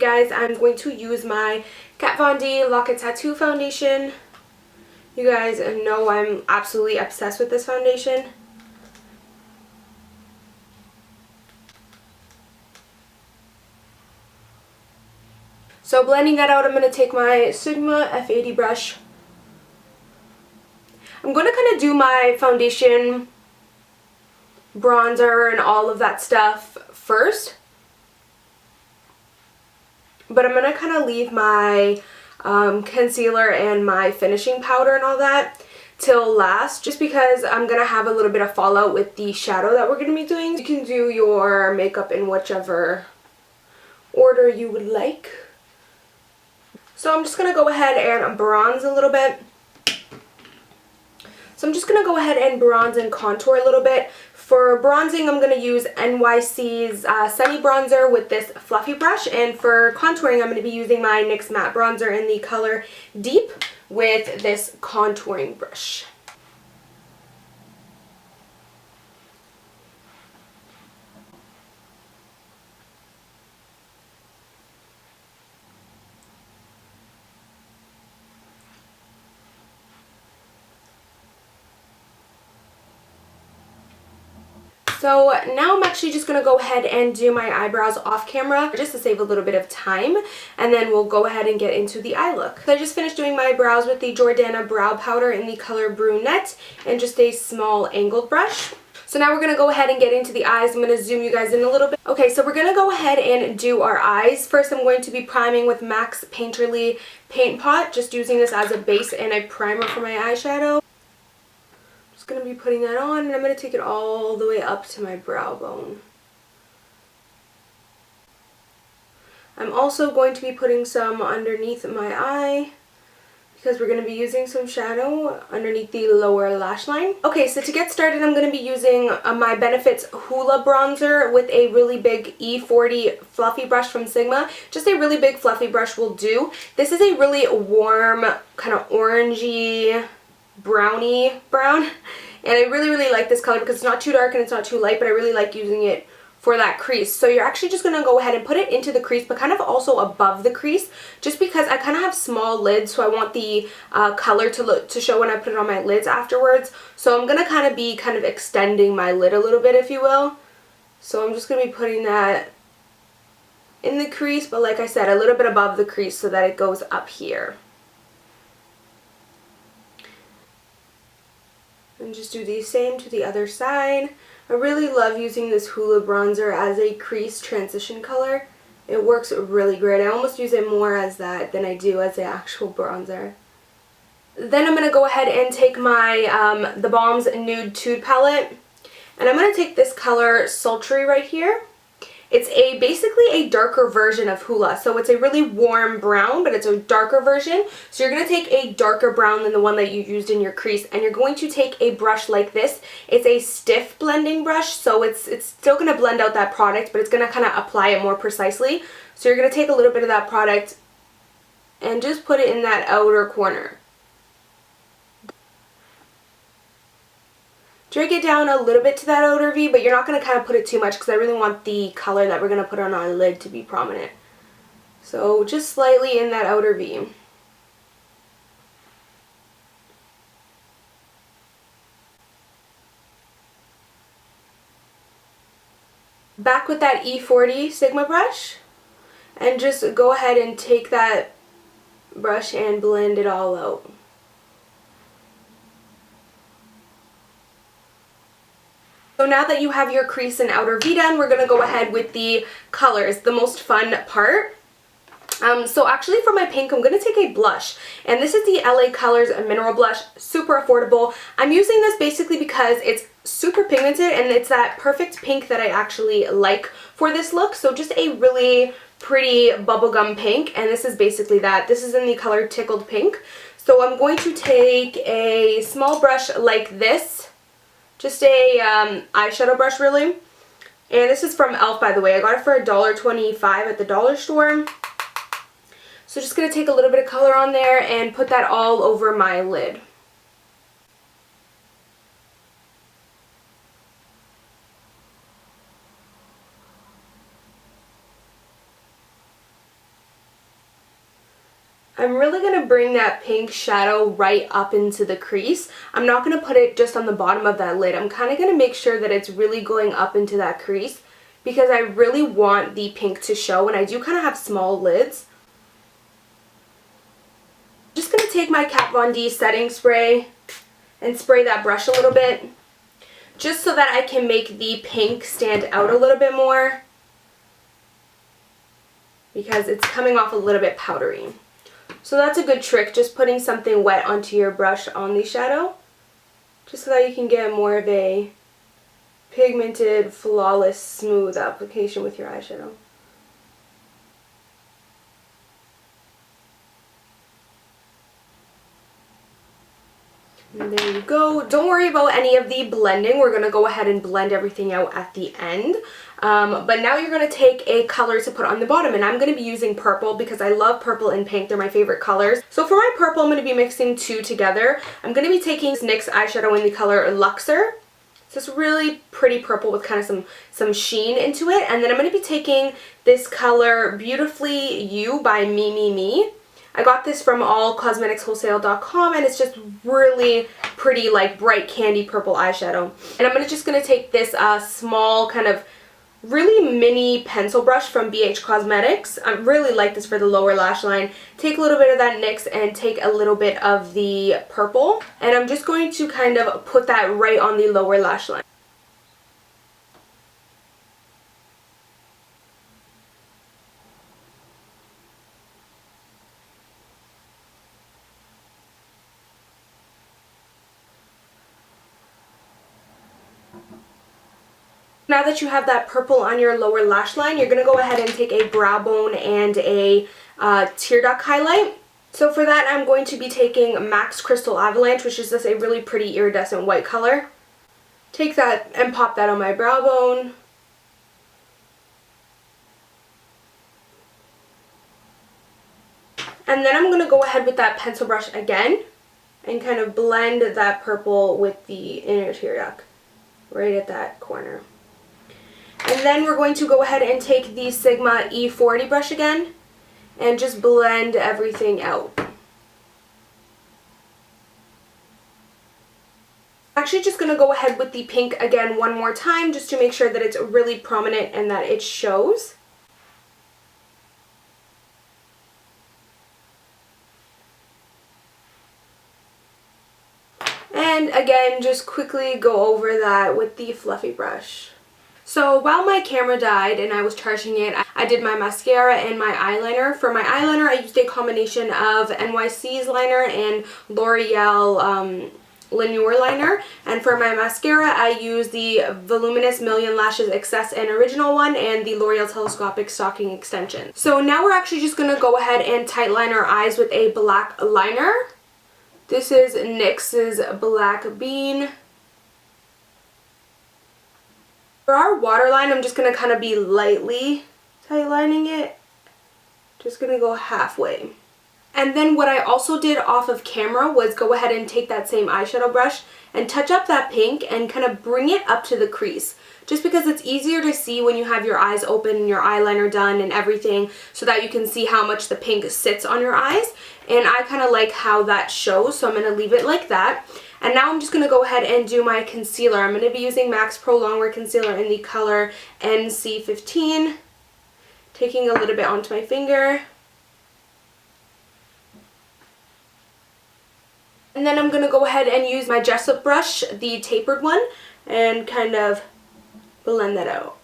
guys, I'm going to use my Kat Von D Lock It Tattoo foundation. You guys know I'm absolutely obsessed with this foundation. So blending that out, I'm going to take my Sigma F80 brush. I'm going to kind of do my foundation, bronzer, and all of that stuff first. But I'm going to kind of leave my concealer and my finishing powder and all that till last, just because I'm going to have a little bit of fallout with the shadow that we're going to be doing. You can do your makeup in whichever order you would like. So I'm just going to go ahead and bronze a little bit. So I'm just going to go ahead and bronze and contour a little bit. For bronzing, I'm going to use NYC's Sunny Bronzer with this fluffy brush. And for contouring, I'm going to be using my NYX Matte Bronzer in the color Deep with this contouring brush. So now I'm actually just going to go ahead and do my eyebrows off camera just to save a little bit of time, and then we'll go ahead and get into the eye look. So I just finished doing my brows with the Jordana brow powder in the color Brunette and just a small angled brush. So now we're going to go ahead and get into the eyes. I'm going to zoom you guys in a little bit. Okay, so we're going to go ahead and do our eyes. First, I'm going to be priming with MAC's Painterly Paint Pot, just using this as a base and a primer for my eyeshadow. Just going to be putting that on, and I'm going to take it all the way up to my brow bone. I'm also going to be putting some underneath my eye because we're going to be using some shadow underneath the lower lash line. Okay, so to get started, I'm going to be using my Benefit's Hoola bronzer with a really big E40 fluffy brush from Sigma. Just a really big fluffy brush will do. This is a really warm, kind of orangey, brownie brown, and I really like this color because it's not too dark and it's not too light, but I really like using it for that crease. So you're actually just going to go ahead and put it into the crease, but kind of also above the crease, just because I kind of have small lids, so I want the color to show when I put it on my lids afterwards. So I'm going to kind of extending my lid a little bit, if you will. So I'm just going to be putting that in the crease, but like I said, a little bit above the crease so that it goes up here. And just do the same to the other side. I really love using this Hoola bronzer as a crease transition color. It works really great. I almost use it more as that than I do as the actual bronzer. Then I'm going to go ahead and take my the Balm's Nude Tude palette. And I'm going to take this color Sultry right here. It's basically a darker version of Hoola. So it's a really warm brown, but it's a darker version. So you're going to take a darker brown than the one that you used in your crease, and you're going to take a brush like this. It's a stiff blending brush, so it's still going to blend out that product, but it's going to kind of apply it more precisely. So you're going to take a little bit of that product and just put it in that outer corner. Drag it down a little bit to that outer V, but you're not going to kind of put it too much because I really want the color that we're going to put on our lid to be prominent. So just slightly in that outer V. Back with that E40 Sigma brush, and just go ahead and take that brush and blend it all out. So now that you have your crease and outer V done, we're going to go ahead with the colors, the most fun part. So actually for my pink, I'm going to take a blush, and this is the LA Colors Mineral Blush, super affordable. I'm using this basically because it's super pigmented and it's that perfect pink that I actually like for this look. So just a really pretty bubblegum pink, and this is basically that. This is in the color Tickled Pink. So I'm going to take a small brush like this. Just a eyeshadow brush, really. And this is from e.l.f., by the way. I got it for $1.25 at the dollar store. So just going to take a little bit of color on there and put that all over my lid. I'm really going to bring that pink shadow right up into the crease. I'm not going to put it just on the bottom of that lid. I'm kind of going to make sure that it's really going up into that crease because I really want the pink to show, and I do kind of have small lids. I'm just going to take my Kat Von D setting spray and spray that brush a little bit just so that I can make the pink stand out a little bit more because it's coming off a little bit powdery. So that's a good trick, just putting something wet onto your brush on the shadow, just so that you can get more of a pigmented, flawless, smooth application with your eyeshadow. And there you go. Don't worry about any of the blending. We're going to go ahead and blend everything out at the end. But now you're going to take a color to put on the bottom, and I'm going to be using purple because I love purple and pink. They're my favorite colors. So for my purple, I'm going to be mixing two together. I'm going to be taking NYX eyeshadow in the color Luxor. It's this really pretty purple with kind of some sheen into it. And then I'm going to be taking this color Beautifully You by MeMeMe. I got this from allcosmeticswholesale.com, and it's just really pretty, like, bright candy purple eyeshadow. And I'm just going to take this small kind of really mini pencil brush from BH Cosmetics. I really like this for the lower lash line. Take a little bit of that NYX and take a little bit of the purple. And I'm just going to kind of put that right on the lower lash line. Now that you have that purple on your lower lash line, you're going to go ahead and take a brow bone and a tear duct highlight. So for that, I'm going to be taking MAC Crystal Avalanche, which is just a really pretty iridescent white color. Take that and pop that on my brow bone. And then I'm going to go ahead with that pencil brush again and kind of blend that purple with the inner tear duct right at that corner. And then we're going to go ahead and take the Sigma E40 brush again and just blend everything out. I'm actually just going to go ahead with the pink again one more time just to make sure that it's really prominent and that it shows. And again, just quickly go over that with the fluffy brush. So while my camera died and I was charging it, I did my mascara and my eyeliner. For my eyeliner, I used a combination of NYC's liner and L'Oreal Lineur liner. And for my mascara, I used the Voluminous Million Lashes Excess and Original one and the L'Oreal Telescopic Stocking Extension. So now we're actually just going to go ahead and tightline our eyes with a black liner. This is NYX's Black Bean. For our waterline, I'm just going to kind of be lightly tightlining it. Just going to go halfway. And then what I also did off of camera was go ahead and take that same eyeshadow brush and touch up that pink and kind of bring it up to the crease. Just because it's easier to see when you have your eyes open and your eyeliner done and everything, so that you can see how much the pink sits on your eyes. And I kind of like how that shows, so I'm going to leave it like that. And now I'm just going to go ahead and do my concealer. I'm going to be using MAC Pro Longwear Concealer in the color NC15. Taking a little bit onto my finger. And then I'm going to go ahead and use my Jessup brush, the tapered one, and kind of blend that out.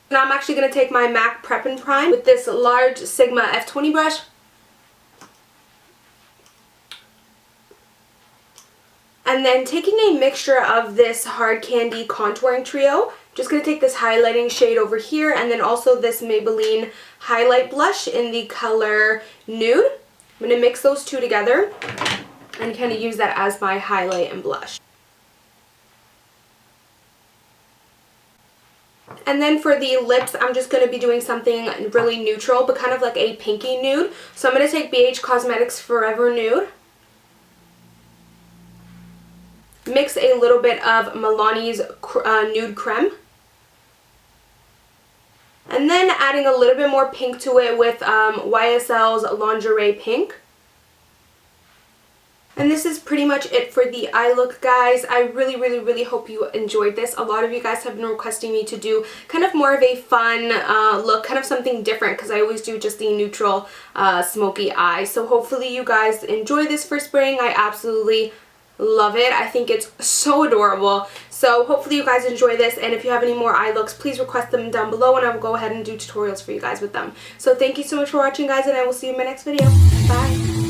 Now I'm actually going to take my MAC Prep and Prime with this large Sigma F20 brush. And then taking a mixture of this Hard Candy Contouring Trio, just going to take this highlighting shade over here and then also this Maybelline Highlight Blush in the color Nude. I'm going to mix those two together and kind of use that as my highlight and blush. And then for the lips, I'm just going to be doing something really neutral, but kind of like a pinky nude. So I'm going to take BH Cosmetics Forever Nude. mix a little bit of Milani's Nude Creme. And then adding a little bit more pink to it with YSL's Lingerie Pink. And this is pretty much it for the eye look, guys. I really hope you enjoyed this. A lot of you guys have been requesting me to do kind of more of a fun look, kind of something different, because I always do just the neutral smoky eye. So hopefully you guys enjoy this for spring. I absolutely love it. I think it's so adorable. So hopefully you guys enjoy this, and if you have any more eye looks, please request them down below and I will go ahead and do tutorials for you guys with them. So thank you so much for watching, guys, and I will see you in my next video. Bye!